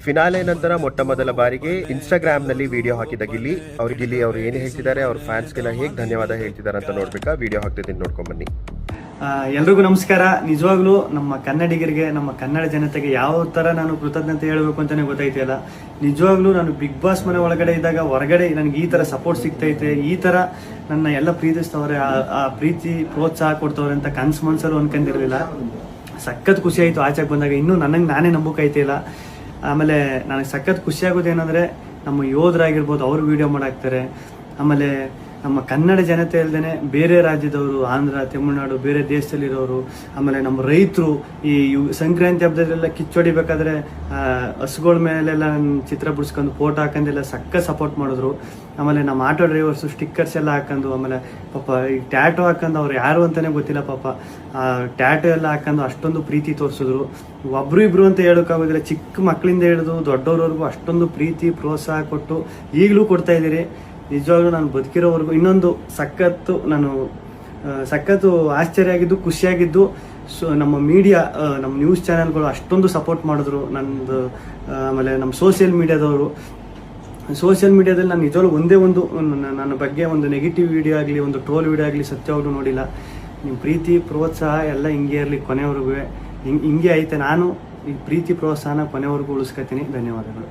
Finale ನಂತರ ಮೊಟ್ಟ ಮೊದಲ ಬಾರಿಗೆ ಇನ್ಸ್ಟಾಗ್ರಾಮ್ ನಲ್ಲಿ ವಿಡಿಯೋ ಹಾಕಿದ ಗಿಲ್ಲಿ ಅವರು ಏನು ಹೇಳ್ತಿದ್ದಾರೆ, ಅವ್ರ ಫ್ಯಾನ್ಸ್ಗೆಲ್ಲ ಹೇಗೆ ಧನ್ಯವಾದ ಹೇಳ್ತಿದ್ದಾರೆ ಅಂತ ನೋಡ್ಬೇಕಾ ವಿಡಿಯೋ ಹಾಕ್ತಿದ್ದೀನಿ, ನೋಡ್ಕೊಂಡ್ ಬನ್ನಿ. ಎಲ್ರಿಗೂ ನಮಸ್ಕಾರ. ನಿಜವಾಗ್ಲೂ ನಮ್ಮ ಕನ್ನಡಿಗರಿಗೆ, ನಮ್ಮ ಕನ್ನಡ ಜನತೆಗೆ ಯಾವ ತರ ನಾನು ಕೃತಜ್ಞತೆ ಹೇಳಬೇಕು ಅಂತಾನೆ ಗೊತ್ತಾಯ್ತಿಲ್ಲ. ನಿಜವಾಗ್ಲೂ ನಾನು ಬಿಗ್ ಬಾಸ್ ಮನೆ ಒಳಗಡೆ ಇದ್ದಾಗ ಹೊರಗಡೆ ನನಗೆ ಈ ತರ ಸಪೋರ್ಟ್ ಸಿಗ್ತೈತೆ, ಈ ತರ ನನ್ನ ಎಲ್ಲ ಪ್ರೀತಿಸ್ತವ್ರೆ, ಆ ಪ್ರೀತಿ ಪ್ರೋತ್ಸಾಹ ಕೊಡ್ತವ್ರೆ ಅಂತ ಕನ್ಸು ಮನ್ಸಲ್ಲೂ ಅನ್ಕೊಂಡಿರ್ಲಿಲ್ಲ. ಸಖತ್ ಖುಷಿ ಆಯ್ತು ಆಚೆಗೆ ಬಂದಾಗ. ಇನ್ನೂ ನನಗೆ ನಾನೇ ನಂಬಕೈತಿಲ್ಲ. ಆಮೇಲೆ ನನಗೆ ಸಖತ್ ಖುಷಿ ಆಗೋದೇನೆಂದರೆ ನಮ್ಮ ಯೋಧರಾಗಿರ್ಬೋದು, ಅವರು ವಿಡಿಯೋ ಮಾಡಾಕ್ತಾರೆ. ಆಮೇಲೆ ನಮ್ಮ ಕನ್ನಡ ಜನತೆ ಅಲ್ಲದೆ ಬೇರೆ ರಾಜ್ಯದವರು, ಆಂಧ್ರ, ತಮಿಳುನಾಡು, ಬೇರೆ ದೇಶದಲ್ಲಿರೋರು, ಆಮೇಲೆ ನಮ್ಮ ರೈತರು ಈ ಸಂಕ್ರಾಂತಿ ಹಬ್ಬದಲ್ಲೆಲ್ಲ ಕಿಚ್ಚೊಡಿಬೇಕಾದ್ರೆ ಹಸುಗಳ ಮೇಲೆಲ್ಲ ಚಿತ್ರ ಬಿಡಿಸ್ಕೊಂಡು ಫೋಟೋ ಹಾಕೊಂಡೆಲ್ಲ ಸಖತ್ ಸಪೋರ್ಟ್ ಮಾಡಿದ್ರು. ಆಮೇಲೆ ನಮ್ಮ ಆಟೋ ಡ್ರೈವರ್ಸು ಸ್ಟಿಕ್ಕರ್ಸ್ ಎಲ್ಲ ಹಾಕೊಂಡು, ಆಮೇಲೆ ಪಾಪ ಈ ಟ್ಯಾಟೋ ಹಾಕೊಂಡು ಅವ್ರು ಯಾರು ಅಂತಾನೆ ಗೊತ್ತಿಲ್ಲ ಪಾಪ, ಟ್ಯಾಟೋ ಎಲ್ಲ ಹಾಕೊಂಡು ಅಷ್ಟೊಂದು ಪ್ರೀತಿ ತೋರಿಸಿದ್ರು. ಒಬ್ರು ಇಬ್ರು ಅಂತ ಹೇಳೋಕ್ಕಾಗೋದಿಲ್ಲ, ಚಿಕ್ಕ ಮಕ್ಕಳಿಂದ ಹಿಡಿದು ದೊಡ್ಡವ್ರವರೆಗೂ ಅಷ್ಟೊಂದು ಪ್ರೀತಿ ಪ್ರೋತ್ಸಾಹ ಕೊಟ್ಟು ಈಗಲೂ ಕೊಡ್ತಾ ಇದ್ದೀರಿ. ನಿಜವಾಗ್ಲೂ ನಾನು ಬದುಕಿರೋವರೆಗೂ ಇನ್ನೊಂದು ಸಖತ್ತು ಆಶ್ಚರ್ಯ ಆಗಿದ್ದು, ಖುಷಿಯಾಗಿದ್ದು, ನಮ್ಮ ಮೀಡಿಯಾ, ನಮ್ಮ ನ್ಯೂಸ್ ಚಾನೆಲ್ಗಳು ಅಷ್ಟೊಂದು ಸಪೋರ್ಟ್ ಮಾಡಿದ್ರು ನಂದು. ಆಮೇಲೆ ನಮ್ಮ ಸೋಷಿಯಲ್ ಮೀಡಿಯಾದಲ್ಲಿ ನಾನು ನಿಜವಾಗ್ಲೂ ಒಂದೇ ಒಂದು ನನ್ನ ಬಗ್ಗೆ ಒಂದು ನೆಗೆಟಿವ್ ವಿಡಿಯೋ ಆಗಲಿ, ಒಂದು ಟ್ರೋಲ್ ವಿಡಿಯೋ ಆಗಲಿ ಸತ್ಯವಾಗ್ಲೂ ನೋಡಿಲ್ಲ. ನಿಮ್ಮ ಪ್ರೀತಿ ಪ್ರೋತ್ಸಾಹ ಎಲ್ಲ ಹಿಂಗೆ ಇರಲಿ ಕೊನೆವರೆಗೂ, ಹಿಂಗೆ ಐತೆ. ನಾನು ಈ ಪ್ರೀತಿ ಪ್ರೋತ್ಸಾಹನ ಕೊನೆವರೆಗೂ ಉಳಿಸ್ಕೊತೀನಿ. ಧನ್ಯವಾದಗಳು.